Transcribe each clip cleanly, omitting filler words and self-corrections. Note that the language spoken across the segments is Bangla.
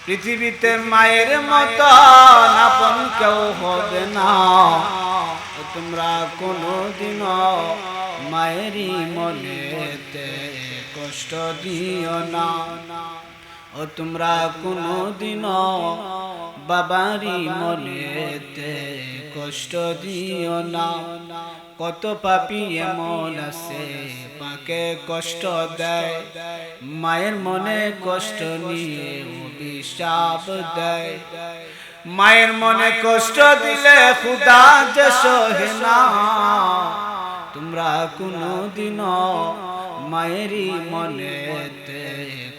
পৃথিবীতে মায়ের মতো আপন কেউ হবে না। তোমরা কোনোদিনও মায়েরই মনেতে কষ্ট দিও না। ও তোমরা কোনোদিনও বাবারই মনেতে কষ্ট দিও না। কত পাপী এমন আছে মাকে কষ্ট দেয়, মায়ের মনে কষ্ট নিয়ে অভিশাপ দেয়। মায়ের মনে কষ্ট দিলে খুদা যে সহে না। তোমরা কোনোদিনও মায়েরই মনেতে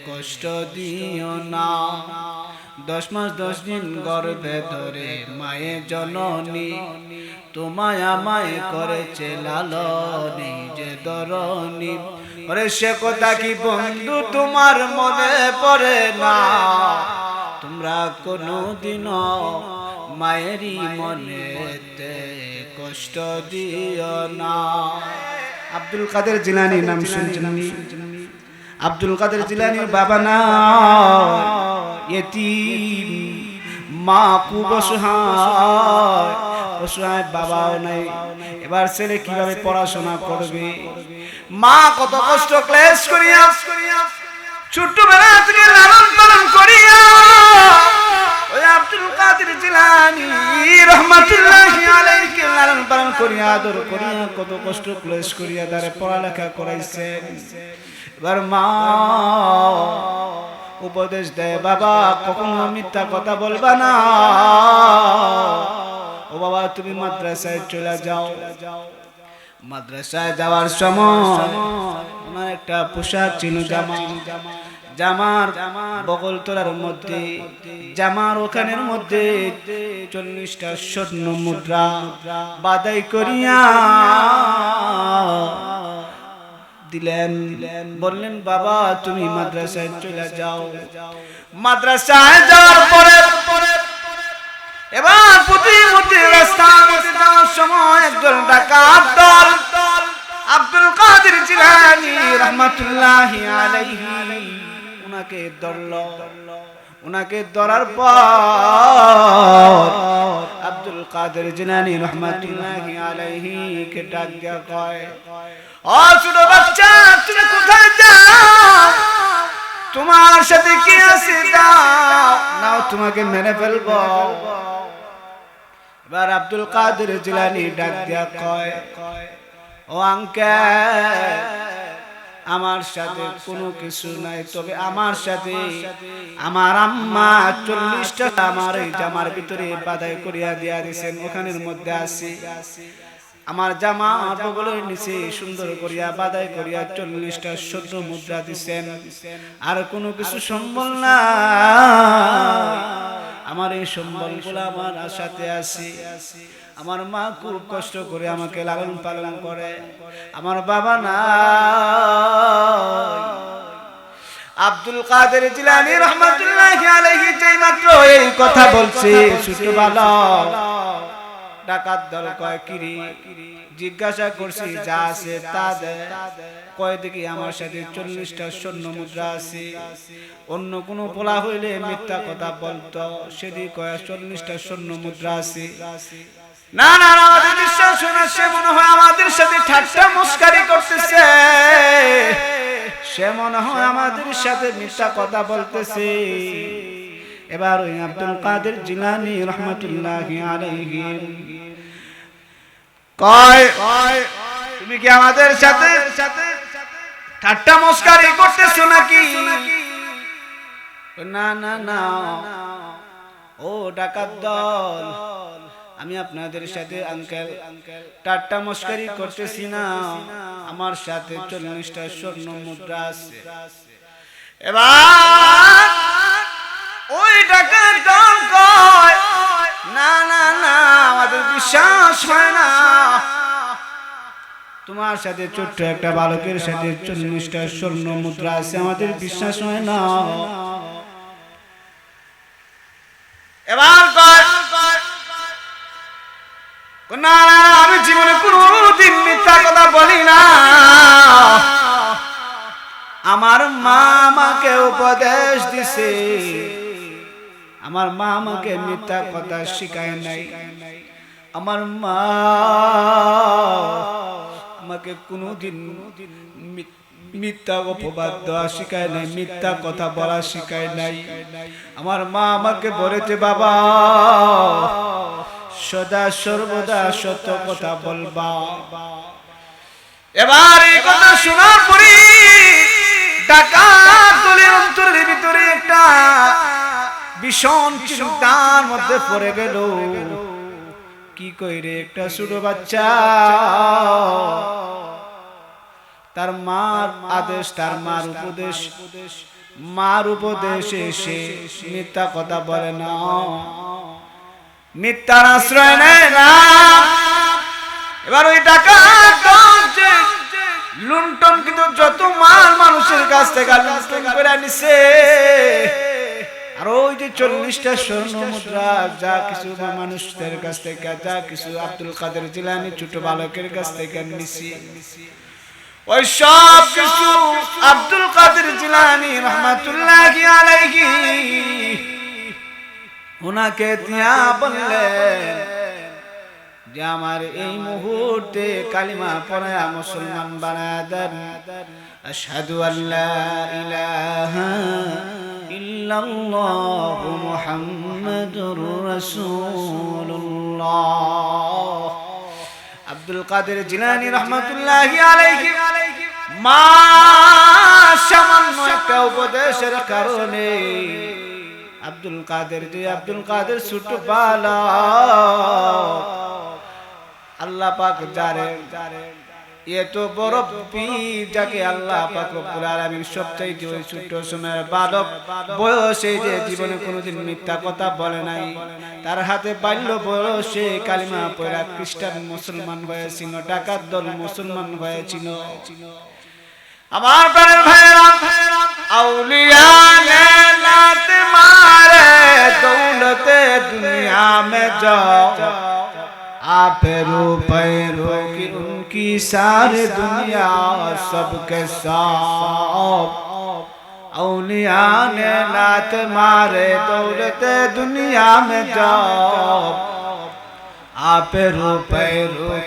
কষ্ট দিও না। 10 মাস 10 দিন গর্ভে ধরে মায়ে জননী তোমায় আমায় করেছে লালনী যে ধরনী। ওরে সে কথা কি বন্ধু তোমার মনে পড়ে না? তোমরা কোনোদিনও মায়েরই মনেতে কষ্ট দিও না। আব্দুল কাদের জিলানী নাম শুনছেন? আব্দুল কাদের জিলানীর বাবা না ইতিম, মা খুব অসহায়, বাবাও নাই। এবার ছেলে কিভাবে পড়াশোনা করবে? মা কত কষ্ট ক্লেশ করিয়া ছোট্টবেলা থেকে লালন পালন করিয়া ওই আব্দুল কাদের জিলানী রহমাতুল্লাহি আলাইহি লালন পালন করিয়া আদর করিয়া কত কষ্ট ক্লেশ করিয়া তারে পড়ালেখা করাইছেন। এবার মা উপদেশ দেয়, বাবা কখনো মিথ্যা কথা বলবা না। ও বাবা তুমি মাদ্রাসায় চলে যাও। মাদ্রাসায় যাওয়ার সময় আমার একটা পোশাক ছিল, জামার বগল তোলার মধ্যে, জামার ওখানের মধ্যে 40টা স্বর্ণ মুদ্রা বাদাই করিয়া দিলেন। বললেন বাবা তুমি মাদ্রাসায় চলে যাও। মাদ্রাসায় যাওয়ার পরে এবার প্রতিমধ্যে রাস্তার মধ্যে যাওয়ার সময় একজন ডাকাত দল আব্দুল কাদের জিলানী রহমাতুল্লাহি আলাইহি উনাকে ধরল। উনাকে ধরার পর আব্দুল কাদের জিলানী রহমাতুল্লাহি আলাইহি কে ডাক দিয়া কয়, ও ছোট বাচ্চা তুমি কোথায় যাও? তোমার সাথে কি আছে দাও, নাও তোমাকে মেরে ফেলবো। এবার আব্দুল কাদের জিলানী ডাক দিয়া কয়, ও আঙ্কেল আমার সাথে কোনো কিছু নাই, তবে আমার সাথে আমার আম্মা 40টা আমার এই জামার ভিতরে বাদাই করিয়া দিয়া দিয়েছেন, ওখানের মধ্যে আছে। আমার জামা বগলের নিচে সুন্দর করিয়া বাদাই করিয়া 40টা স্বর্ণ মুদ্রা দিছেন। আর কোনো কিছু সম্বল না, আমার এই সম্বলগুলো আমার সাথে আছে। আমার মা খুব কষ্ট করে আমাকে লালন পালন করে, আমার বাবা না। আব্দুল কাদের জিলানী রহমাতুল্লাহি আলাইহি যেই মাত্র এই কথা বলছে, ছোট বালক ডাকাত দল কয় কিরি, জিজ্ঞাসা করছি যা আছে তা দে। কয় দেখি আমার সাথে 40টা স্বর্ণ মুদ্রা আছে। অন্য কোনো পোলা হইলে মিথ্যা কথা বলতো, সেদিন কয় 40টা স্বর্ণ মুদ্রা আছে। না না না, আমাদের বিশ্বাস হয় না, সে মনে হয় আমাদের সাথে ঠাট্টা মস্কারি করতেছে, সে মনে হয় আমাদের সাথে মিথ্যা কথা বলতেছে। এবার ওই আব্দুল কাদের জিলানী রহমাতুল্লাহি আলাইহি কয়, তুমি কি আমাদের সাথে ঠাট্টা মস্কারি করতেছো নাকি? না না না, ও ডাকাত দল, আমি আপনাদের সাথে আঙ্কেল ঠাট্টা মস্কারি করতেছি না, আমার সাথে 40টা স্বর্ণ মুদ্রা আছে। এবার ওই ডাকাত দল কয়, না না না, আমাদের বিশ্বাস হয় না, তোমার সাথে ছোট্ট একটা বালকের সাথে 40টা স্বর্ণ মুদ্রা আছে, আমাদের বিশ্বাস হয় না। এবার কয়, না না, আমি জীবনে কোনদিন মিথ্যা কথা বলি না, আমার মা আমাকে উপদেশ দিছে আমার মা আমাকে মিথ্যা কথা শিখায় নাই, আমার মা আমাকে কোনোদিন মিথ্যা অপবাদ দেওয়া শিখায় নাই, মিথ্যা কথা বলা শিখায় নাই। আমার মা আমাকে বলেছে, বাবা সদা সর্বদা সত্য কথা বলবা। এবার এই কথা শোনার পরে ডাকাত দলের অন্তরের ভিতরে একটা ভীষণ চিন্তার মধ্যে পড়ে গেল। কি কইরে একটা ছোট বাচ্চা তার মার আদেশ, তার মার উপদেশে সে মিথ্যা কথা বলে না, মিথ্যার আশ্রয় নেয় না। এবার ওই ডাকাত লুণ্ঠন কিন্তু যত মাল মানুষের কাছ থেকে লুণ্ঠন করে নিছে, আর ওই যে 40টা স্বর্ণ মুদ্রা যা কিছু মানুষদের কাছ থেকে, যা কিছু আব্দুল কাদের জিলানী ছোট বালকের কাছ থেকে নিছি, ওই সব কিছু আব্দুল কাদের জিলানী রহমাতুল্লাহি আলাইহি ওনাকে দিয়া বললেন যে আমার এই মুহূর্তে কালিমা পড়ে মুসলমান বানায় দেন। আশহাদু আল্লা ইলাহা ইল্লাল্লাহু মুহাম্মাদুর রাসূলুল্লাহ। আব্দুল কাদের জিলানী রহমাতুল্লাহি আলাইহি মা সামান্য একটা উপদেশের কারণে আব্দুল কাদের ছোট বালক, আল্লাহ পাক যারে এত বড় পীর, যাকে আল্লাহ পাক রব্বুল আলামিন সবচাইতে ওই ছোট সময়ের বালক বয়সে যে জীবনে কোনোদিন মিথ্যা কথা বলে নাই, তার হাতে বাল্য বয়সে কালিমা পড়া খ্রিস্টান মুসলমান হয়েছিল, ডাকাত দল মুসলমান হয়েছিল। আমার প্রাণের ভাইয়েরা, আউলিয়া ने लात मारे दौलते दुनिया में जाओ, आप रुपए की उनकी सारी दुनिया सबके साथ। औलिया ने लात मारे दौलते दुनिया में जाओ, आप रुपए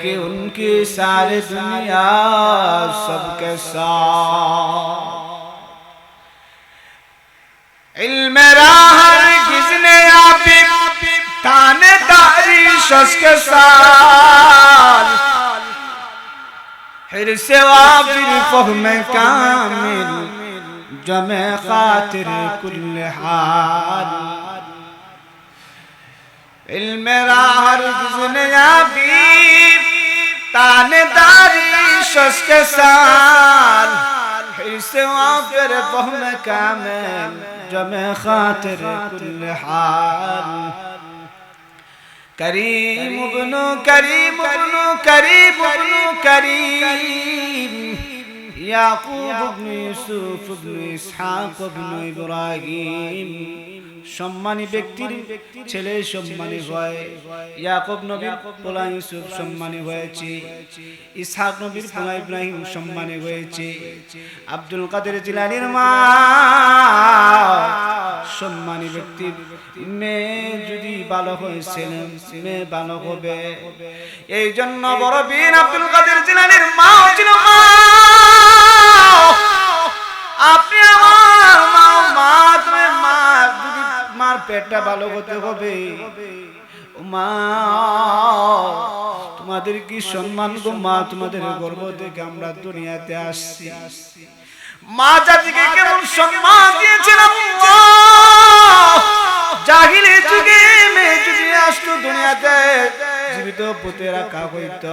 की उनकी सारी दुनिया सबके साथ। इल्म राह किसने आपी तानेदारी शस के साथ, हिर्से वाफिर फहम कामिल जमे खातिर कुल हाल। इल्म राह किसने आपी तानेदारी शस के साथ, हिर्से वाफिर फहम कामिल जमे खातिर कुल हाल। करीम इब्नु करीम इब्नु करीम इब्नु करीम, याकूब इब्नु यूसुफ इब्नु इसहाक इब्नु इब्राहिम। সম্মানী ব্যক্তির ছেলে সম্মানী হয়, ইয়াকুব নবীর পোলা ইউসুফ সম্মানী হয়েছে, ইসহাক নবীর পোলা ইব্রাহিম সম্মানী হয়েছে, আব্দুল কাদের জিলানীর মা সম্মানী ব্যক্তির মেয়ে যদি ভালো হয়েছে, মেয়ে ভালো হবে। এই জন্য বড় বীর আব্দুল কাদের জিলানীর মা ছিল মা, আপনি আমার মা, মা তুমি মা, যদি মার পেটটা ভালো হতে হবে, মা তোমাদের কি সম্মান গো মা, তোমাদের গর্ভ থেকে আমরা দুনিয়াতে আসছি। মা জাতিকে কেমন সম্মান দিয়েছিলাম, জাহিলি যুগে মেয়ে যদি আসতো দুনিয়াতে জীবিত পুঁতে রাখা হইত,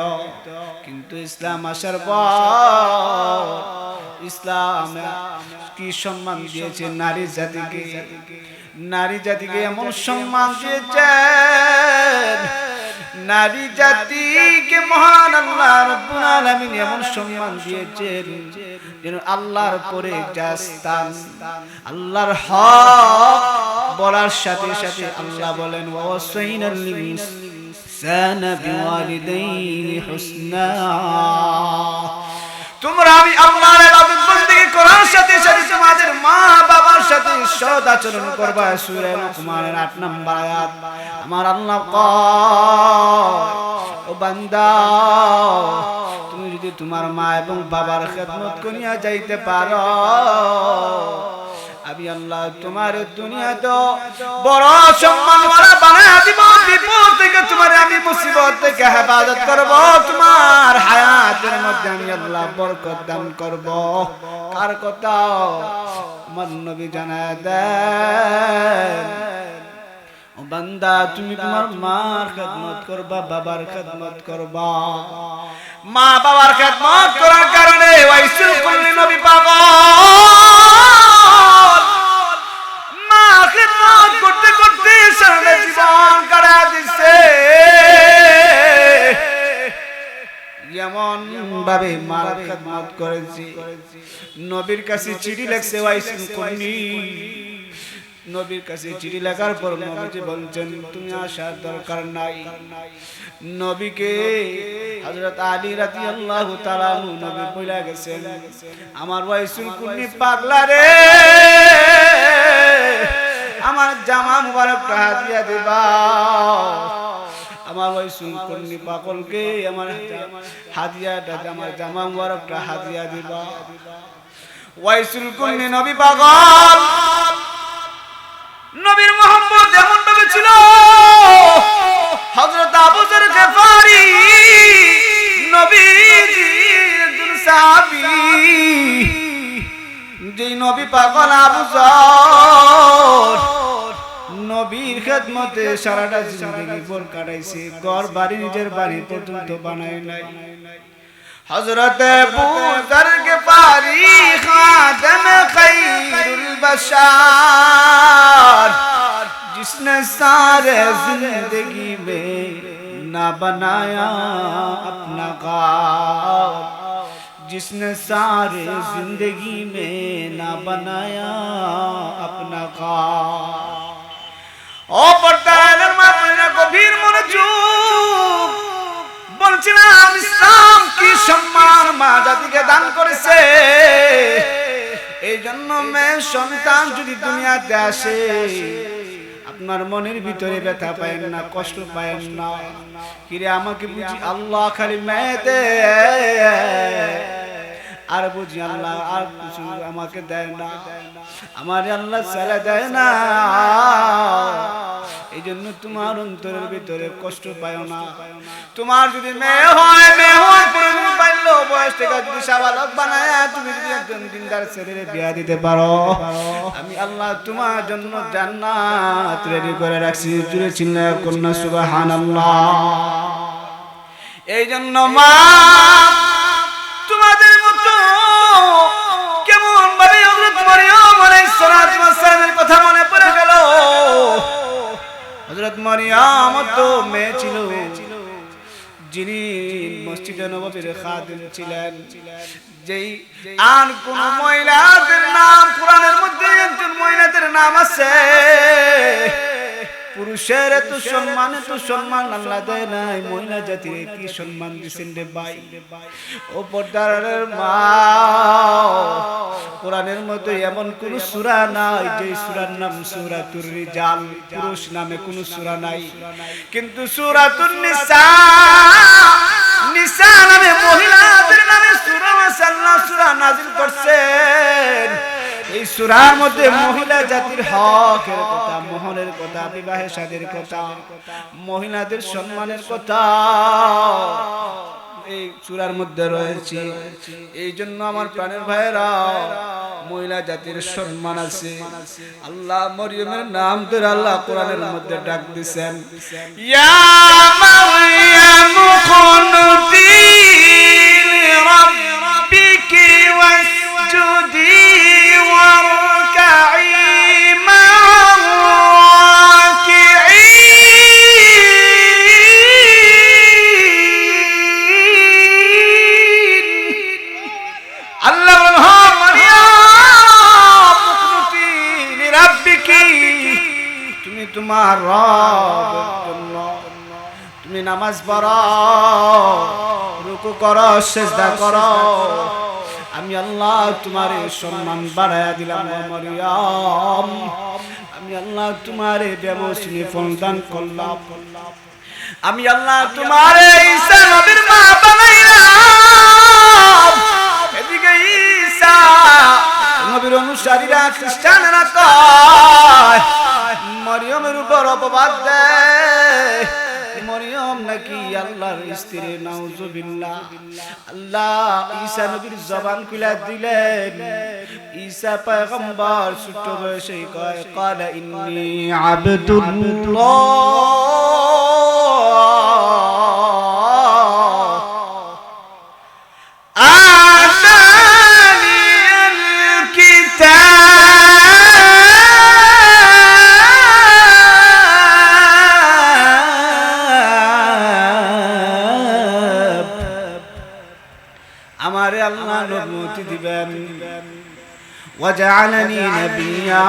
কিন্তু ইসলাম আসার পর ইসলাম কি সম্মান দিয়েছে নারী জাতিকে, নারী জাতিকে এমন সম্মান দিয়েছেন, নারী জাতিকে মহান আল্লাহ রাব্বুল আলামিন এমন সম্মান দিয়েছেন যেন আল্লাহর পরে যা স্থান, আল্লাহর হক বলার সাথে সাথে আল্লাহ বলেন ওয়াসাইনাল ইনসানা বিওয়ালিদাইহি হুসনা। তোমরা আমি আল্লাহর ইবাদত বন্দেগী করার সাথে সাথে তোমাদের মা বাবার সাথে সৎ আচরণ করবা। সূরা লুকমানের 8 নম্বর আয়াত। আমার আল্লাহ কয়, ও বান্দা, তুমি যদি তোমার মা এবং বাবার খেদমত করিয়া যাইতে পারো, আমি আল্লাহ তোমার দুনিয়াতে বড় সম্মানওয়ালা বানায়া দিব। বিপদ থেকে তোমার আমি মুসিবত থেকে হেফাজত করব। তোমার হায়াতের মধ্যে আমি আল্লাহ বরকত দান করব। কার কথা? আমার নবী জানায় দেন, ও বান্দা, তুমি তোমার মার খেদমত করবা, বাবার খেদমত করবা। মা বাবার খেদমত করার কারণে ওয়াইসুল কুল্লি নবী পাগল। মা খেদমত করতে করতে সারা জীবন কাটা দিছে। যেমন ভাবে মার খেদমত করেছি, নবীর কাছে চিঠি লিখছে ওয়াইসুল কুল্লি। নবীর কাছে চিঠি লেখার পর নবীজি বলছেন, তুমি আসার দরকার নাই। নবীকে হযরত আলী রাদিয়াল্লাহু তাআলা আনহু নবী বলে গেছেন, আমার ওয়াইসুল কুল্লি পাগলা রে, আমার জামা মুবারকটা হাদিয়া দিবা। আমার ওয়াইসুল কুল্লি পাগলকে আমার হাদিয়াটা, আমার জামা মুবারকটা হাদিয়া দিবা। ওয়াইসুল কুল্লি নবী পাগল। নবীর মোহাম্মদ এমন ভাবে ছিল, হযরত আবু যর গফারি নবীজির একজন সাহাবী, যে নবী পাগল আবু যর নবীর খেদমতে সারাটা জিন্দেগি ভর কাটাইছে। ঘর বাড়ি নিজের বাড়ি পর্যন্ত বানায় নাই। হযরত আবু যর গফারি খাদেম খায়রুল बशार, जिसने सारे जिंदगी में ना बनाया अपना ख्वाब, जिसने सारे जिंदगी में ना बनाया अपना ख्वाब। ओ पर्दार मापना गभीर মনোযোগ, বলছিলাম ইসলাম কি সম্মান মা জাতিকে দান করেছে। এই জন্য মেয়ে সন্তান যদি দুনিয়াতে আসে, আপনার মনের ভিতরে ব্যথা পায়েন না, কষ্ট পায়েন না। কিরে আমাকে বুঝি আল্লাহ খালি মেয়ে দে, আর বুঝি আল্লাহ আর কিছু আমাকে দেয় না, আমার আল্লাহ ছেড়ে দেয় না। এই জন্য তোমার অন্তরের ভিতরে কষ্ট পায় না। তোমার যদি মেয়ে হয়, মেয়ে হওয়ার পরে পাইলো বয়স থেকে যদি সাবালক বানায়, তুমি যদি একজন দিনদার ছেলের বিয়া দিতে পারো, আমি আল্লাহ তোমার জন্য জান্নাত রেডি করে রাখছি। জুড়ে চিল্লায় কন্যা সুবহানাল্লাহ। এই জন্য মা তোমাদের মতো কেমন ভাবে হযরত মরিয়ম আলাইহিস সালাতু ওয়াস সালামের কথা মনে পড়ে গেল। হযরত মরিয়ম তো মেয়ে ছিল, যিনি মসজিদে নববীর খাদিম ছিলেন। যেই আর কোন মহিলাদের নাম কোরআনের মধ্যে একজন মহিলাদের নাম আছে, পুরুষের এত সম্মান আল্লাহ দেয় নাই, মহিলা জাতির কি সম্মান দিয়েছেন রে ভাই। ও পর্দার মা, কোরআনের মধ্যে এমন কোন সূরা নাই যে সূরার নাম সূরাতুর রিজাল, পুরুষ নামে কোন সূরা নাই। কিন্তু সূরাতুন নিসা, নিসা নামে মহিলাদের নামে সূরা আল্লাহ সূরা নাযিল করছেন। এই সূরার মধ্যে মহিলা জাতির হকের কথা, মোহনের কথা, বিবাহের শাদীর কথা, মহিলাদের সম্মানের কথা এই সূরার মধ্যে রয়েছে। এই জন্য আমার প্রাণের ভাইরা, মহিলা জাতির সম্মান আছে। আল্লাহ মরিয়মের নাম ধরে আল্লাহ কোরআনের মধ্যে ডাক দিবেন, ইয়া মারইয়াম কুনতি লিরাব্বিকি ওয়াসজুদি ওয়ারকাই মা'আর রাকিঈন। আল্লাহ বলেন, মারইয়াম কুনতি লিরাব্বিকি, তুমি তোমার রবের জন্য তুমি নামাজ পড়ো, রুকু করো, সিজদা করো, আমি আল্লাহ তোমার সম্মান বাড়ায়া দিলাম ও মরিয়ম আমি আল্লাহ তোমার ব্যবস্থা ফলদান করলাম আমি আল্লাহ তোমার ঈসা নবীর মা বানাইলাম এদিকে ঈসা নবীর অনুসারীরা খ্রিস্টানরা কয় মরিয়মের উপর অপবাদ দেয় মরিয়ম নাকি আল্লাহর স্ত্রী নাউজুবিল্লাহ আল্লাহ ঈসা নবীর জবান খুলে দিলেন ঈসা পয়গম্বর ছোট বয়সে কয় ক্বালা ইন্নী আব্দুল্লাহ আতানিয়াল কিতাব আমারে আল্লাহ নবুয়ত দিবেন ওয়াজআলানি নবিয়্যা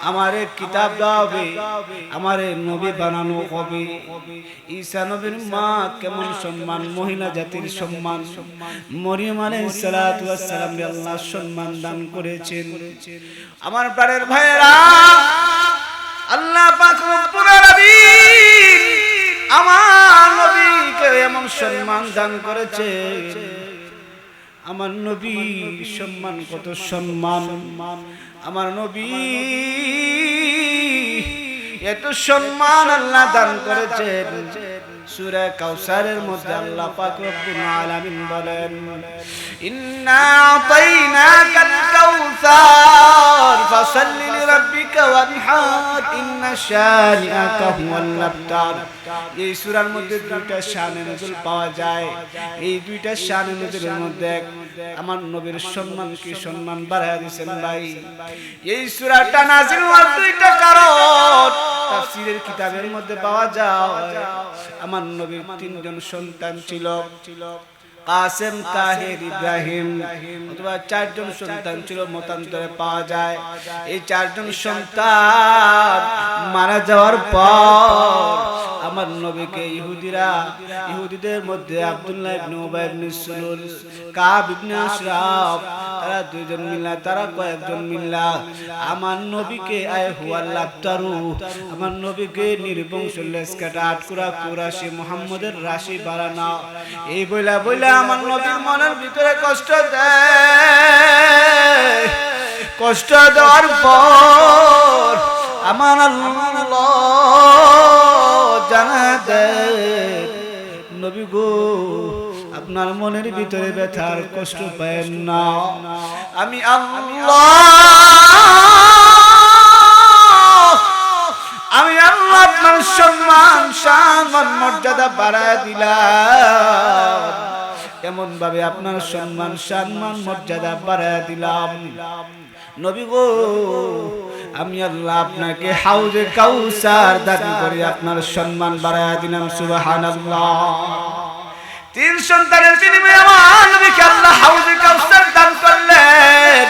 আমারে কিতাব দাও আমারে নবী বানানো হবে ঈসা নবীর মা কেমন সম্মান মহিলা জাতির সম্মান মরিয়ম আলাইহিস সালাতু ওয়াস সালাম আল্লাহ সম্মান দান করেছেন আমার প্রাণের ভাইরা আল্লাহ পাক রব্বুল আলামিন আমার নবীকে এমন সম্মান দান করেছে আমার নবী সম্মান কত সম্মান আমার নবী এত সম্মান আল্লাহ দান করেছেন সূরা কাউসারের মধ্যে আল্লাহ পাক রব্বুল আলামিন বলেন ইন্না আতাইনাকাল কাউসার ফাসাল্লি লিরাব্বিকা ওয়ানহার ইন্না শানিআকা হুয়াল আবতার এই সূরার মধ্যে দুইটা শানে নজুল পাওয়া যায় এই দুইটা শানে নজুলের মধ্যে আমার নবীর সম্মান কি সম্মান বাড়ায়া দিয়েছেন ভাই এই সূরাটা নাযিল হওয়ার দুইটা কারণ তাফসীরের কিতাবের মধ্যে পাওয়া যায় আমার নবীর তিনজন সন্তান ছিল কাসেম তাহের ইব্রাহিম অথবা চারজন সন্তান ছিল মতান্তরে পাওয়া যায় এই চারজন সন্তান মারা যাওয়ার পর আমার নবীকে ইহুদিদের মধ্যে আব্দুল্লাহ ইবনে উবাই ইবনে সুলুল কাব ইবনে আশরাফ তারা দুইজন মিল্লা তারা কয়েকজন মিল্লা আমার নবীকে আয় হুয়াল আবতারু আমার নবীকে নির্বংশ লেজ কাটা আটকুরা কুরাশি মুহাম্মদের রাশি বাড়ানো এই বইলা আমার নবীর মনের ভিতরে কষ্ট দেয় কষ্ট দেওয়ার পর আমার আল্লাহ জানা দেয় নবী গো আপনার মনের ভিতরে ব্যথার কষ্ট পায় না আমি আল্লাহ আপনার সম্মান সম্মান মর্যাদা বাড়ায় দিলাম এমন ভাবে আপনার সম্মান সম্মান মর্যাদা বাড়ায় দিলাম নবী গো আমি আল্লাহ আপনাকে হাউজে কাউসার দান করে আপনার সম্মান বাড়ায় দিলাম সুবহানাল্লাহ তিন সন্তানের বিনিময়ে আমার নবীকে আল্লাহ হাউজে কাউসার দান করলেন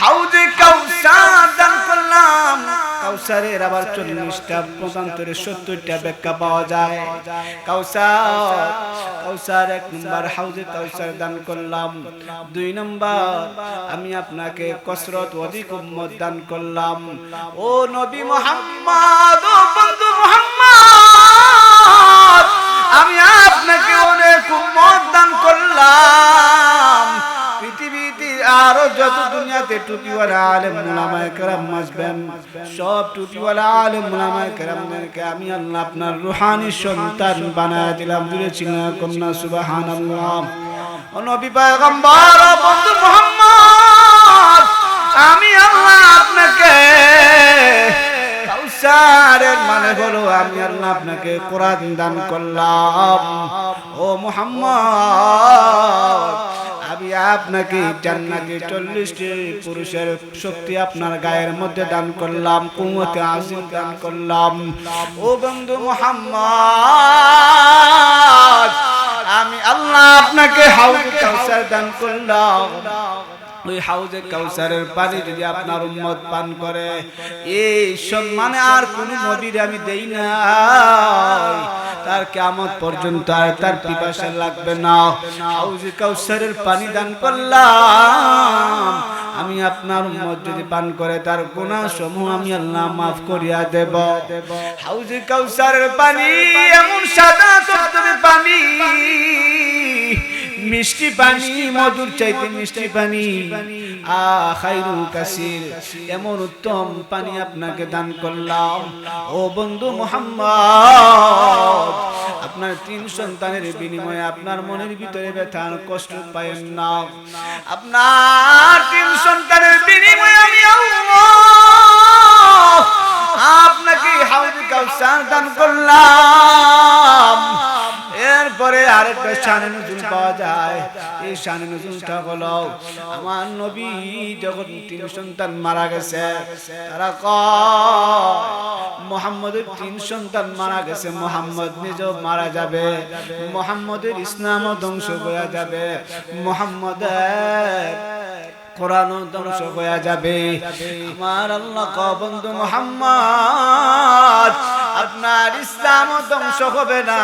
হাউজে কাউসার দান করলাম কাউসারের আবার 40টা মতান্তরে 70টা ব্যাখ্যা পাওয়া যায় কাউসার এক নম্বর হাউজে কাউসার দান করলাম 2 নম্বর আমি আপনাকে কসরত অধিক উম্মত দান করলাম ও নবী মুহাম্মদ ও বন্ধু মুহাম্মদ আমি আপনাকে অনেক উম্মত দান করলাম পৃথিবীতে আরো যত দুনিয়াতে টুপিওয়ালা আলেম উলামায়ে কেরাম আসবেন সব টুপিওয়ালা আলেম উলামায়ে কেরামদেরকে আমি আল্লাহ আপনার রূহানি সন্তান বানায় দিলাম জুড়ে চিল্লা কন্যা সুবহানাল্লাহ ও নবী পয়গম্বর ও বন্ধু মুহাম্মদ আমি আল্লাহ আপনাকে কাউসারের মানে হলো আমি আল্লাহ আপনাকে কোরআন দান করলাম ও মুহাম্মদ আমি আপনাকে জান্নাতে 40টি পুরুষের শক্তি আপনার গায়ের মধ্যে দান করলাম কুওয়াতে আজিম দান করলাম ও বন্ধু মুহাম্মদ আমি আল্লাহ আপনাকে হাউজে কাউসার দান করলাম ওই হাউজে কাউসারের পানি যদি আপনার উম্মত পান করে, এই সম্মানে আর কোন নবীর আমি দেই না, তার কিয়ামত পর্যন্ত আর তার পিপাসা লাগবে না। হাউজে কাউসারের পানি দান করলাম, আমি আপনার উম্মত যদি পান করে তার গুনাহ সমূহ আমি আল্লাহ মাফ করিয়া দেব। হাউজে কাউসারের পানি এমন সাদা টকটকে পানি, মিষ্টি পানি, মধুর চাইতে মিষ্টি পানি, খায়রুল কাসির, এমন উত্তম পানি আপনাকে দান করলাম। ও বন্ধু মুহাম্মদ, আপনার 3 সন্তানের বিনিময়ে আপনার মনের ভিতরে ব্যথা কষ্ট পায়েন না। আপনার 3 সন্তানের বিনিময়ে আমি আল্লাহ আপনাকে হাউজে কাউসার দান করলাম। এরপরে আরেকটা শানে নুজুল পাওয়া যায়। এই শানে নুজুলটা হলো, আমার নবী যখন 3 সন্তান মারা গেছে, তারা কয় মুহাম্মদের 3 সন্তান মারা গেছে, মুহাম্মদ নিজেও মারা যাবে, মুহাম্মদের ইসলামও ধ্বংস হয়ে যাবে, মুহাম্মদের কোরআনও ধ্বংস হয়ে যাবে। আমার আল্লাহ কয় বন্ধু মুহাম্মদ, আপনার ইসলামও ধ্বংস হবে না,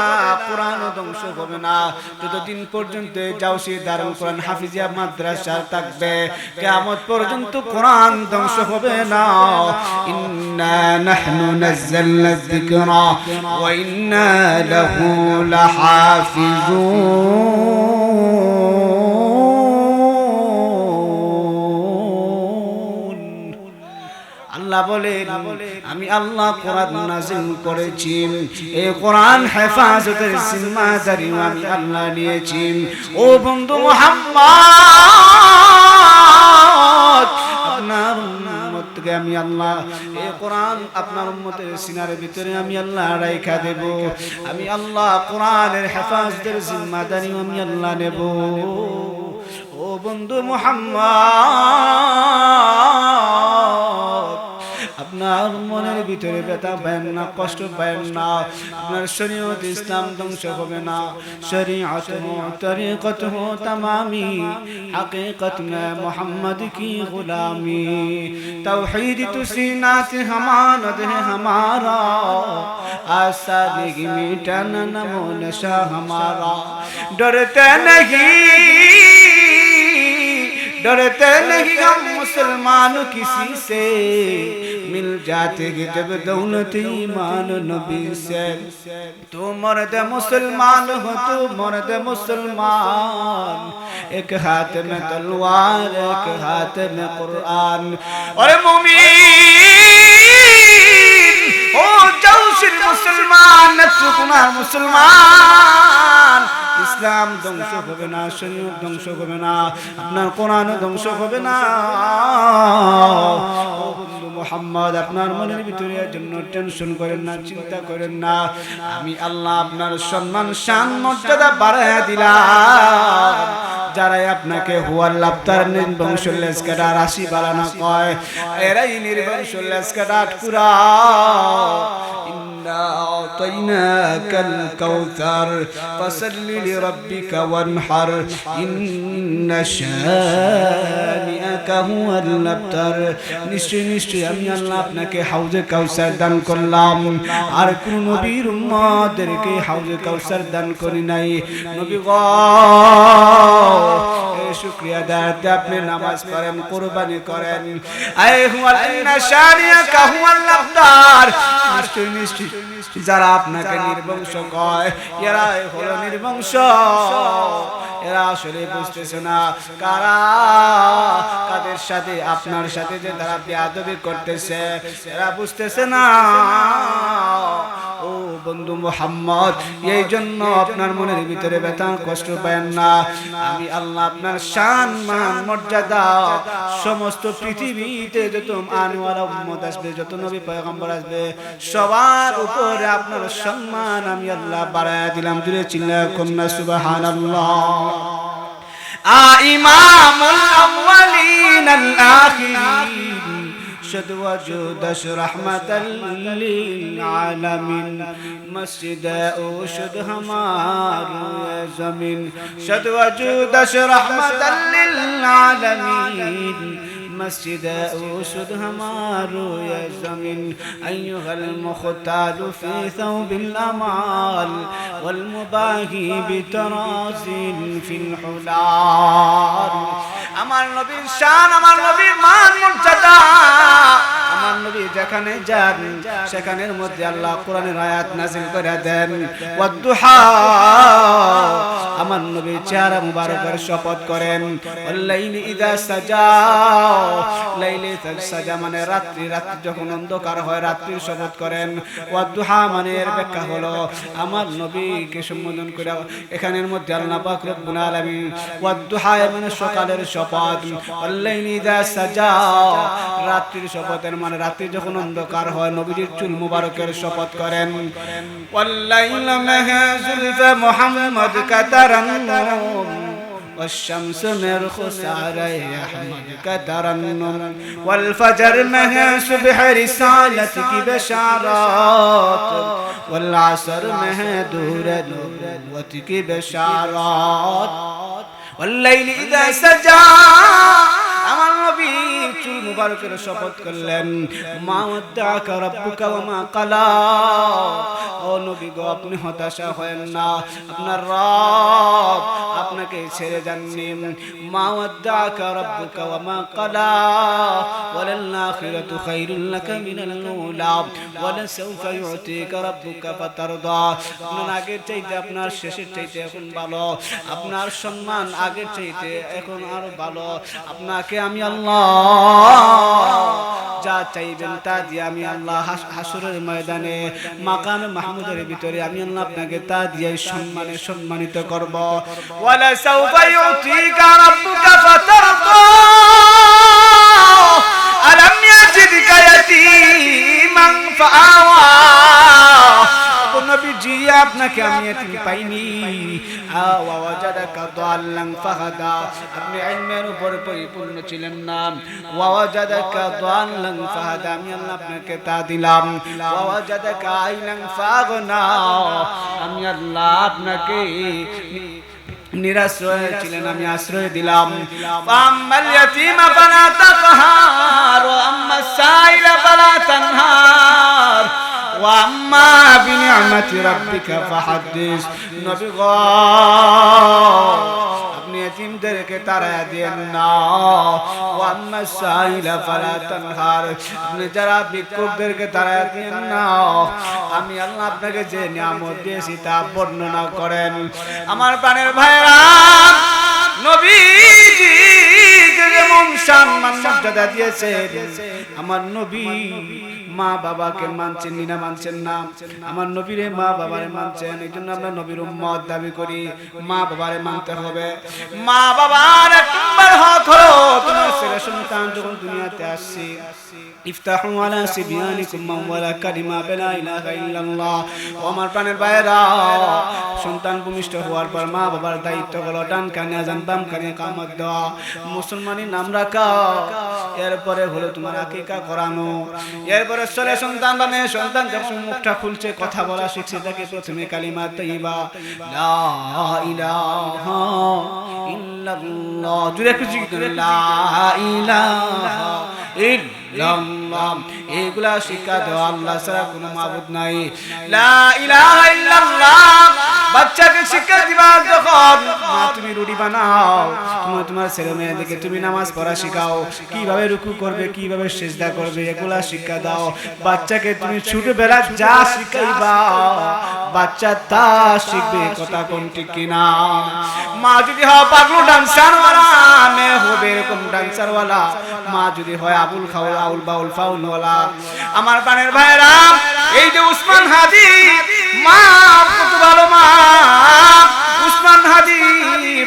কোরআনও ধ্বংস হবে না, যতদিন পর্যন্ত জাওসি দারুল কোরআন হাফিজিয়া মাদ্রাসা থাকবে, কিয়ামত পর্যন্ত কোরআন ধ্বংস হবে না। ইন্না নাহনু নাযালনা যিকরা ওয়া ইন্না লাহু লাহাফিজুন। আল্লাহ বলেন, আমি আল্লাহ কোরআন নাযিল করেছি, এই কোরআন হেফাজতের জিম্মাদারি আমি আল্লাহ নিয়েছি। ও বন্ধু মুহাম্মদ, আপনার উম্মতকে আমি আল্লাহ এই কোরআন আপনার উম্মতের সিনার ভিতরে আমি আল্লাহ রাইখা দেব। আমি আল্লাহ কোরআনের হেফাজতের জিম্মাদারি আমি আল্লাহ নেব। ও বন্ধু মুহাম্মদ, আপনার মনের ভিতরে ব্যথা পাবেন না, কষ্ট পাবেন না, আপনার শরীয়ত ইসলাম ধ্বংস হবে না। শরীয়ত হো তরিকত হো तमामी, हकीकत में मोहम्मद की गुलामी, तौहीद तो सीना से हमानत है हमारा, आसादगी मिटाना नमो नशा हमारा। डरते नहीं हम मुसलमान किसी से, मिल जाते हैं जब दौलत ईमान नबी से। तो मर्द मुसलमान हो, तो मर्द मुसलमान, एक हाथ में तलवार एक हाथ में कुरान। और मुमीन ओ जौशिर मुसलमान, नचुकना मुसलमान, ইসলাম ধ্বংস হবে না, শরীয়ত ধ্বংস হবে না, আপনার কোরআন ধ্বংস হবে না। ও বন্ধু মুহাম্মদ, আপনার মনের ভিতরে এর জন্য টেনশন করেন না, চিন্তা করেন না। আমি আল্লাহ আপনার সম্মান শান মর্যাদা বাড়ায়া দিলাম। যারাই আপনাকে হুয়াল লাফতার নির্বংশ লেসকাটা রাশি বাড়ানো কয়, এরাই নির্বংশ লেসকাটা আটকুরা। أعطيناك الكوثر فصل لربك وانحر إن شانئك هو الأبتر। নিশ্চয় নিশ্চয় আমি আল্লাহ আপনাকে হাউজে কাউসার দান করলাম, আর কোন নবীর উম্মতদেরকে হাউজে কাউসার দান করি নাই। নবী গো, শুকরিয়া আদায় আপনি নামাজ পড়েন, কুরবানি করেন। আয় হুয়াল ইন্না শানিয়াকা হুয়াল আবতার। নিশ্চয় নিশ্চয় যারা আপনাকে নির্বংশ কয়, এরা হলো নির্বংশ। এরা আসলে বুঝতেছে না কারা কাদের সাথে, আপনার সাথে যে তারা বেয়াদবি করতেছে, এরা বুঝতেছে না। ও বন্ধু মুহাম্মদ, এই জন্য আপনার মনের ভিতরে ব্যথা কষ্ট পাবেন না। আমি আল্লাহ আপনার শান মান মর্যাদা সমস্ত পৃথিবীতে যত আনওয়ালা উম্মত আসবে, যত নবী পয়গম্বর আসবে, সবার উপরে আপনার সম্মান আমি আল্লাহ বাড়ায়া দিলাম। জুড়ে চিল্লায় কন্যা সুবহানাল্লাহ। ইমামুল আউয়ালিন আল আখিরিন, شد وجودش رحمتا للعالمین مسجد او شد ہمارو زمین شد وجودش رحمتا للعالمین مسجد او شد ہمارو زمین ایها المختال في ثوب الامال والمباهي بترازل في الحلال আমার নবীর শান আমার নবীর মান মর্যাদা আমার নবী যেখানে যান সেখানের মধ্যে আল্লাহ কোরআনের আয়াত নাযিল করে দেন ওয়াদুহা আমার নবী চেহারা মুবারকের শপথ করেন ওয়াল্লাইলি ইযা সাজা লাইলে সাজা মানে রাত্রি রাত্রি যখন অন্ধকার হয় রাত্রির শপথ করেন ওয়াদুহা মানে এর ব্যাখ্যা হলো আমার নবীকে সম্বোধন করে এখানের মধ্যে আল্লাহ পাক রব্বুল আলামিন ওয়াদুহা মানে সকালের শপথ ওয়াল্লাইলি ইযা সাজা রাত্রির শপথের মানে রাত্রি যখন অন্ধকার হয় নবীর চুল মুবারকের শপথ করেন ওয়াল্লাইলা মাহজুলফা মুহাম্মদ কাতারান্নুম والشمس مرخص علي أحمد كترنم والفجر مه صبح رسالتك بشارات والعصر مه دور نبوتك بشارات والليل إذا سجى আমার নবী চুল মুবারকের শপথ করলেন মা ওয়াদাকা রাব্বুকা ওয়া মা ক্বালা ও নবী গো আপনি হতাশা হয়েন না আপনার রব আপনাকে ছেড়ে যাননি মা ওয়াদাকা রাব্বুকা ওয়া মা ক্বালা ওয়ালাল আখিরাতু খায়রুল লাকা মিনাল উলা ওয়ালা সাওফা ইউতিকা রাব্বুকা ফাতারদা আপনার আগের চাইতে আপনার শেষের চাইতে এখন ভালো আপনার সম্মান আগের চাইতে এখন আরো ভালো আপনাকে আমি আল্লাহ যা চাইবেন তা দিয়ে আমি আল্লাহ হাসরের ময়দানে মাকামে মাহমুদের ভিতরে আমি আল্লাহ আপনাকে তা দিয়ে সম্মানে সম্মানিত করব ওয়ালা সাওফা ইউতিকা রাব্বুকা ফাতারদা আলাম ইয়াজিদকা ইয়াতীমান ফাআওয়া নবীজি আপনাকে আমি এতিম পাইনি ওয়া ওয়াজাদাকা দাল্লান ফাহাদা আপনি ইলমের উপর পরিপূর্ণ ছিলেন না ওয়া ওয়াজাদাকা দাল্লান ফাহাদা আমি আল্লাহ আপনাকে তা দিলাম ওয়া ওয়াজাদাকা আইলান ফাগনা আমি আল্লাহ আপনাকে নিরাশ্রয় ছিলেন আমি আশ্রয় দিলাম ফাম্মাল ইয়াতীমা ফালা তাকহার ওয়া আম্মাস সাইলা ফালা তানহার ওয়াম্মা বিনিআমাতি রাব্বিকা ফাহাদ্দিস নবী গো আপনি এতিমদেরকে তাড়ায়া দেন না ওয়াম্মা সাইলা ফালা তানহার আপনি যারা ভিক্ষুকদেরকে তাড়ায়া দেন না আমি আল্লাহ আপনাকে যে নিয়ামত দিয়েছি তা বর্ণনা করেন আমার প্রাণের ভাইরা নবীজিকে যেমন সম্মান মর্যাদা দিয়েছেন আমার নবী মা বাবাকে মানছেন না মানছেন না আমার নবীরে মা বাবারে মানছেন এইজন্য আমরা নবীর উম্মত দাবি করি মা বাবারে মানতে হবে মা বাবার এক নম্বর হক হলো তোমার ছেলে সন্তান যখন দুনিয়াতে আসছে ইফতাহু আলা সিবয়ানিকুম মাওয়ালা কালিমা লা ইলাহা ইল্লাল্লাহ ও আমার প্রাণের ভাইরা সন্তান ভূমিষ্ঠ হওয়ার পর মা বাবার দায়িত্ব হলো ডান কানে আযান বাম কানে ইকামত দেওয়া মুসলমানি নাম রাখা এরপরে হলো তোমার আকীকা করানো এরপরে ছেলে সন্তান বা মেয়ে সন্তান যখন মুখটা খুলছে কথা বলা শিখছে তাকে প্রথমে কালিমা তাইয়্যিবা লা ইলাহা ইল্লাল্লাহ জুড়ে খুশি লা ইলাহা ইল্লাল্লাহ এগুলা শিক্ষা দেওয়া আল্লাহ ছাড়া কোনো মাবুদ নাই লা ইলাহা ইল্লাল্লাহ বাচ্চাকে শিক্ষা দিবা যখন মা তুমি রুটি বানাও তোমার ছেলে মেয়েদেরকে তুমি নামাজ পড়া শেখাও কিভাবে রুকু করবে কিভাবে সিজদা করবে এগুলা শিক্ষা দাও বাচ্চাকে তুমি ছোটবেলা যা শিখাইবা বাচ্চা তা শিখবে কথা কোন ঠিক কিনা মা যদি হয় পাগলু ডান্সার ওয়ালা মেয়ে হবে এরকম ডান্সার ওয়ালা মা যদি হয় আবুল খাওয়া আউল বাউল ফাউল ওয়ালা আমার প্রাণের ভাইরা এই যে উসমান হাদি মা কত ভালো মা উসমান হাদি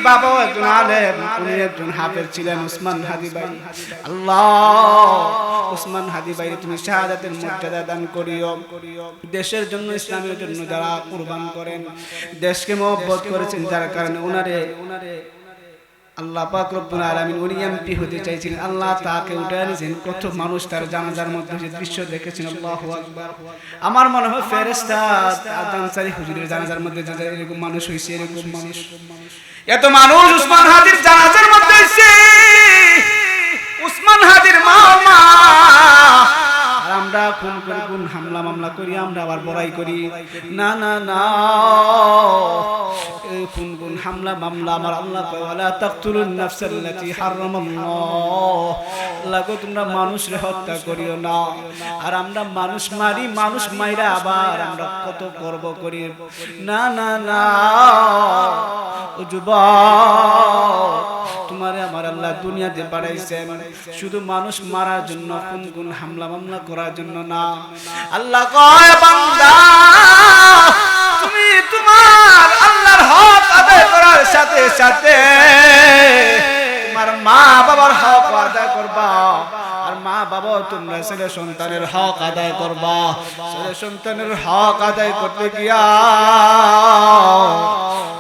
বাবা একজন আলেম উনি একজন হাফেজ ছিলেন উসমান হাদি ভাই আল্লাহ উসমান হাদি ভাই তুমি শাহাদাতের মর্যাদা দান করিও দেশের জন্য ইসলামের জন্য যারা কুরবান করেন দেশকে মহব্বত করেছেন যার কারণে উনারে আল্লাহ পাক রব্বুল আলামিন উনি এমপি হতে চাইছিলেন, আল্লাহ তাকে উঠায় নিয়েছেন। কত মানুষ তার জানাজার মধ্যে যে দৃশ্য দেখেছেন, আল্লাহু আকবার। আমার মনে হয় ফেরেশতা আনসারী হুজুরের জানাজার মধ্যে যে এরকম মানুষ হইছে, এরকম মানুষ, এত মানুষ উসমান হাদির জানাজার মধ্যে হইছে। উসমান হাদির মা আর আমরা কোন হামলা মামলা করি, আমরা আবার বড়াই করি। না না না, কোন হামলা মামলা আমার আল্লাহ কয় ওয়ালা তাকতুলুন নাফসাল্লাতী হারামাল্লাহ, আল্লাহ কয় তোমরা মানুষরে হত্যা করিও না। আর আমরা মানুষ মারি, মানুষ মাইরা আবার আমরা কত গর্ব করি। না না না, ও যুবক, তোমারে আমার আল্লাহ দুনিয়াতে পাঠাইছেন শুধু মানুষ মারার জন্য, কোন হামলা মামলা করার জন্য না। আল্লাহ কয় বান্দা, তুমি তোমার আল্লাহর হক আদায় করার সাথে সাথে তোমার মা বাবার হক আদায় করবা। আর মা বাবা তোমরা ছেলে সন্তানের হক আদায় করবা। ছেলে সন্তানের হক আদায় করতে গিয়া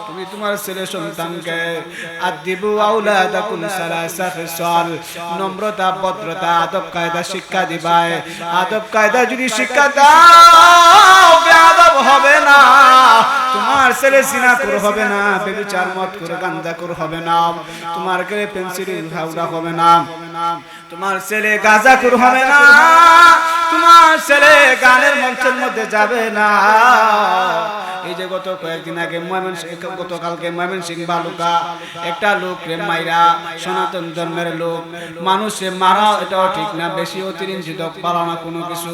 তুমি তোমার ছেলে সন্তানকে আদিবু আওলাদাকুম সালাসা খিসাল, নম্রতা, ভদ্রতা, আদব কায়দা শিক্ষা দিবাই। আদব কায়দা যদি শিক্ষা দাও, বেয়াদব হবে না। তোমার ছেলে জিনাখোর হবে না, ব্যভিচার মদ করে গাঁজাখোর হবে না, তোমার ছেলে পেন্সিল ফাউডা হবে না, তোমার ছেলে গাঁজাখোর হবে না, তোমার ছেলে গানের মঞ্চের মধ্যে যাবে না। এই যে গত কয়েকদিন আগে গতকালকে ময়মনসিংহ বালুকা একটা লোক মাইরা, সনাতন ধর্মের লোক, মানুষে মারা এটাও ঠিক না, বেশি অতিরঞ্জিত পালানো কোনো কিছু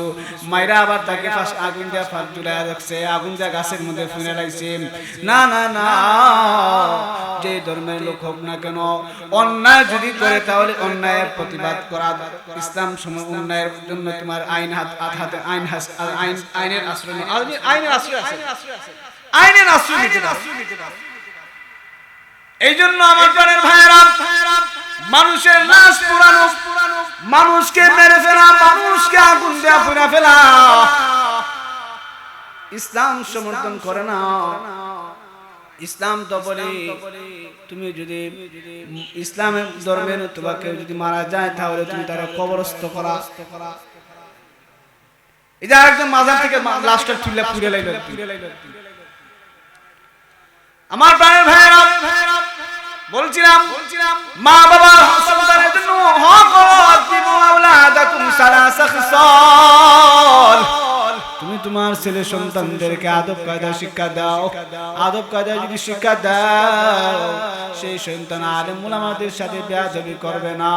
মাইরা আবার তাকে আগুন দিয়ে ফাঁক জুলাই রাখছে, আগুন দিয়ে গাছের মধ্যে ফেলে রাখছে। না না না, যে ধর্মের লোক হোক না কেন, অন্যায় যদি করে তাহলে অন্যায়ের প্রতিবাদ করা। ইসলাম সময় অন্যায়ের জন্য তোমার আইনের আশ্রয় নিতে দাও। এই জন্য আমার প্রাণের ভাইয়েরা, মানুষের লাশ পুরানো, মানুষকে মেরে ফেলা, মানুষকে আগুন দেয়া পুড়া ফেলা ইসলাম সমর্থন করে না। ইসলাম তো বলে তুমি যদি ইসলামের ধর্মের তোমাকে কেউ যদি মারা যায় তাহলে তুমি তাকে কবরস্থ করা। এই যে একজন মাজার থেকে লাশটা তুলে পুড়ে লাইল। আমার প্রাণের ভাইয়েরা, বলছিলাম মা বাবা সন্তানের জন্য হক আদিবু আওলাদাকুম সালাসা খিসাল, তুমি তোমার ছেলে সন্তানদেরকে আদব কায়দা শিক্ষা দাও। আদব কায়দা যদি শিক্ষা দাও, সেই সন্তান আলেম উলামাদের সাথে বেয়াদবি করবে না।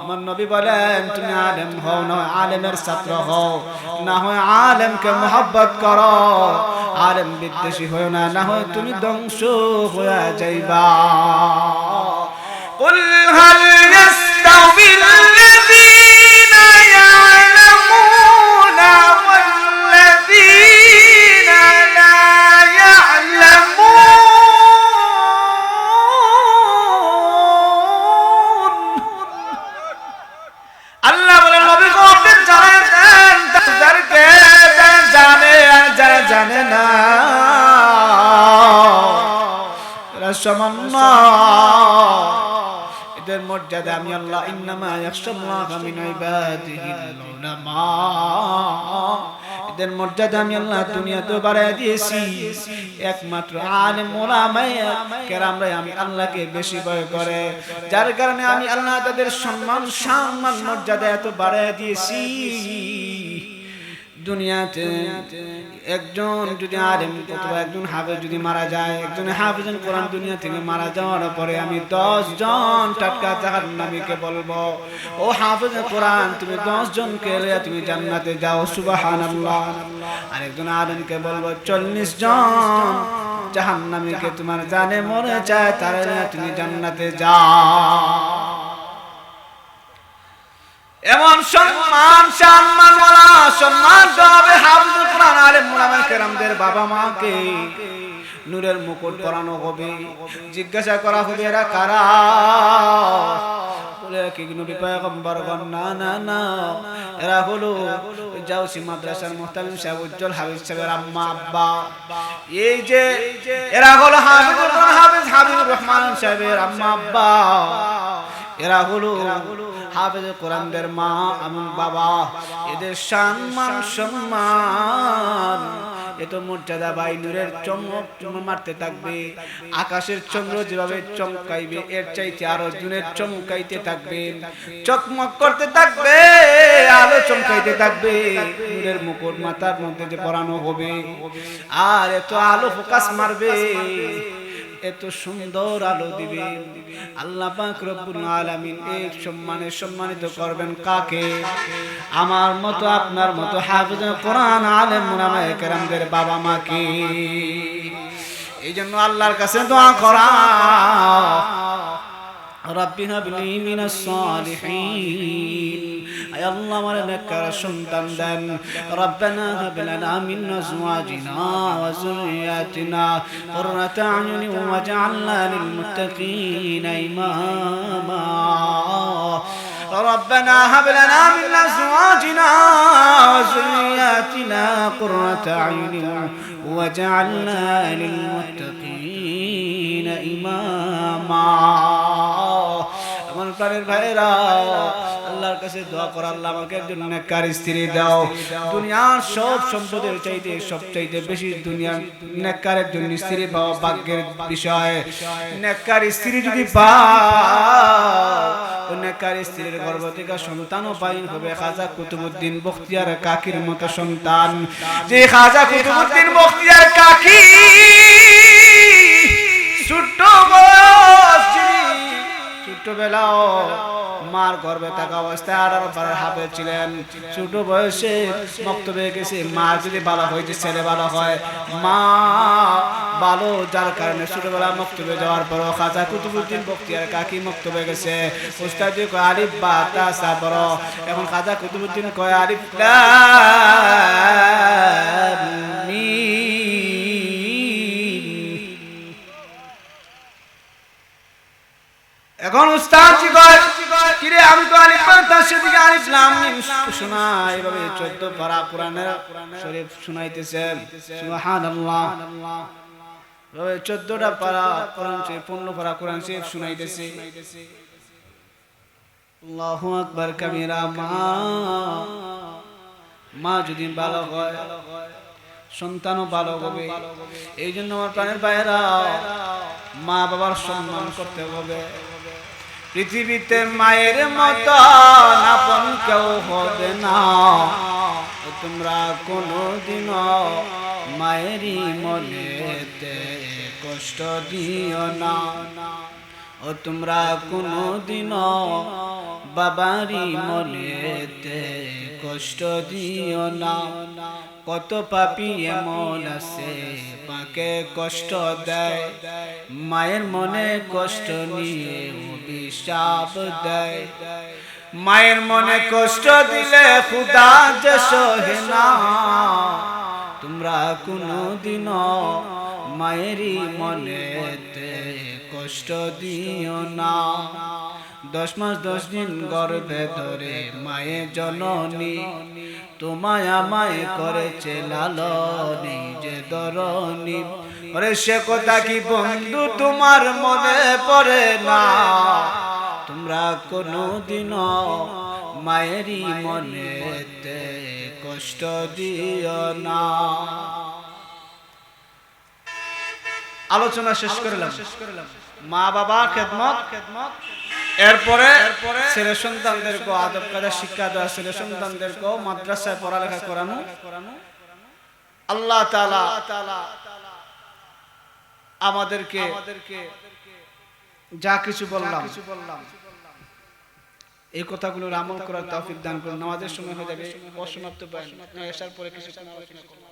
আমার নবী বলেন তুমি আলেম হও, না আলেমের ছাত্র হও, না হয় আলেমকে মহব্বত করো, আলেম বিদ্বেষী হও না, না হয় তুমি ধ্বংস হয়ে যাইবা। কুল হাল ইয়াস্তাউবিল লাযীনা ইয়া'লামুনা ওয়াল লাযীনা লা ইয়া'লামুন। আল্লাহ বলেন নবী গো আপনি জানেন তাদেরকে, যারা জানে আর যারা জানে না এরা সমান না। এদের মর্যাদা আমি আল্লাহ ইন্নামা ইয়াখশাল্লাহা মিন ইবাদিহিল উলামা, এদের মর্যাদা আমি আল্লাহ দুনিয়াতে বাড়ায় দিয়েছি। একমাত্র আলেম উলামায়ে কেরামরাই আমি আল্লাহকে বেশি ভয় করে, যার কারণে আমি আল্লাহ তাদের সম্মান মর্যাদা এত বাড়ায় দিয়েছি। দুনিয়াতে একজন যদি আলেম অথবা একজন হাফেজ যদি মারা যায়, একজন হাফেজুল কোরআন দুনিয়া থেকে মারা যাওয়ার পরে আমি 10 জন টাটকা জাহান্নামীকে বলবো, ও হাফেজুল কোরআন তুমি 10 জনকে লইয়া তুমি জান্নাতে যাও, সুবহানাল্লাহ। আর একজন আলেমকে বলবো 40 জন জাহান্নামীকে তোমার জানে মরে যায় তারা তুমি জান্নাতে যাও। এমন সম্মান হবে হাফেজুল কোরআন আলেম উলামায়ে কেরামদের বাবা মাকে নূরের মুকুট পরানো হবে। জিজ্ঞাসা করা হবে এরা কারা, বলে কি নবী পয়গম্বরগণ? না না না, এরা হলো জাউসি মাদ্রাসার মুহতামিম সাহেব উজ্জ্বল হাবিব সাহেবের আম্মা আব্বা। এই যে এরা হলো হাফিজুল কোরআন হাফিজ হাবিবুর রহমান সাহেবের আম্মা আব্বা, এরা হলো হাফিজুল কোরআনদের মা এবং বাবা। এদের সম্মান সম্মান এত মর্যাদা বাই নূরের চমক মারতে থাকবে। আকাশের চন্দ্র যেভাবে চমকাইবে এর চাইতে আরো জুনের চমকাইতে থাকবে, চকমক করতে থাকবে, আলো চমকাইতে থাকবে। নূরের মুকুট মাথার মধ্যে যে পরানো হবে আর এত আলো ফোকাস মারবে, এত সুন্দর আলো দিবে। আল্লাহ পাক রব্বুল আলামিন এই সম্মানে সম্মানিত করবেন কাকে? আমার মতো আপনার মতো হাফিজুল কোরআন আলেম উলামায়ে কেরামদের বাবা মাকে। এই জন্য আল্লাহর কাছে দোয়া করা, রব্বি হাবলি মিনাস সালিহিন, আয় আল্লাহ আমারে নেককার সন্তান দেন। রব্বানা হাব লানা মিন আজওয়াজিনা ওয়া যুররিয়াতিনা কুররাতা আয়ুনিন ওয়াজআলনা লিল মুত্তাকিনা ইমামা। ربنا هب لنا من أزواجنا وذرياتنا قرة أعين واجعلنا للمتقين إماما। আমার প্রাণের ভাইরা, আল্লাহর কাছে দোয়া কর, আল্লাহ আমাকে একজন নেককার স্ত্রী দাও। দুনিয়ার সব সম্পদের চাইতে সবচাইতে বেশি দুনিয়ার নেককার একজন স্ত্রী পাওয়া ভাগ্যের বিষয়। নেককার স্ত্রী যদি পাও, নেককার স্ত্রীর গর্ভ থেকে সন্তানও পাইন হবে খাজা কুতুবউদ্দিন বখতিয়ার কাকির মতো সন্তান। যে খাজা কুতুবউদ্দিন বখতিয়ার কাকি ছোট্ট ছোটবেলাও মার গর্ভে থাকা অবস্থায় 18 পারার হাফেজ ছিলেন। ছোট বয়সে মক্তবে গেছে। মা যদি ভালো হয় যে ছেলে ভালো হয়, মা ভালো যার কারণে ছোটবেলা মক্তবে যাওয়ার পর খাজা কুতুবউদ্দিন বখতিয়ার কাকি মক্তবে গেছে। উস্তাদ কয় আলিফ বা তা সা বড়, এখন খাজা কুতুবউদ্দিন কয় আলিফ লাম মিম। এখন উস্তাদ জি কয় কিরে আমি তো আলিফ বা তা সেদিকে আলিফ লাম মিম শোনা, এইভাবে 14 পারা কোরআনের শরীফ শুনাইতেছে। সুবহানাল্লাহ, 14টা পারা কোরআন শরীফ 15 পারা কোরআন শরীফ শুনাইতেছে। আল্লাহু আকবার কাবীরা। মা যদি ভালো হয় সন্তানও ভালো হবে। এই জন্য আমার প্রাণের ভাইরা, মা বাবার সম্মান করতে হবে। পৃথিবীতে মায়ের মতো আপন কেউ হবে না। তোমরা কোনোদিনও মায়েরই মনেতে কষ্ট দিও না। ও তোমরা কোনোদিনও বাবারই মনেতে কষ্ট দিও না। কত পাপী এমন আছে মাকে কষ্ট দেয়, মায়ের মনে কষ্ট নিয়ে অভিশাপ দেয়। মায়ের মনে কষ্ট দিলে খুদা যে সহে না। তোমরা কোনোদিনও মায়েরই মনেতে কষ্ট দিও না। 10 মাস 10 দিন গর্ভে ধরে মায়ে জননী তোমায় আমায় করেছে লালনী যে ধরনী। ওরে সে কথা কি বন্ধু তোমার মনে পড়ে না? তোমরা কোনোদিনও মায়েরই মনেতে কষ্ট দিও না। আলোচনা শেষ করলাম মা বাবা খেদমত। এরপরে ছেলে সন্তানদেরকে আদব কায়দা শিক্ষা দেওয়া, ছেলে সন্তানদেরকে মাদ্রাসায় পড়ালেখা করানো। আল্লাহ তাআলা আমাদেরকে যা কিছু বললাম এই কথাগুলোর আমল করার তৌফিক দান করুন। নামাজের সময় হয়ে যাবে, অসমাপ্ত বয়ান এশার পরে কিছু আলোচনা করব।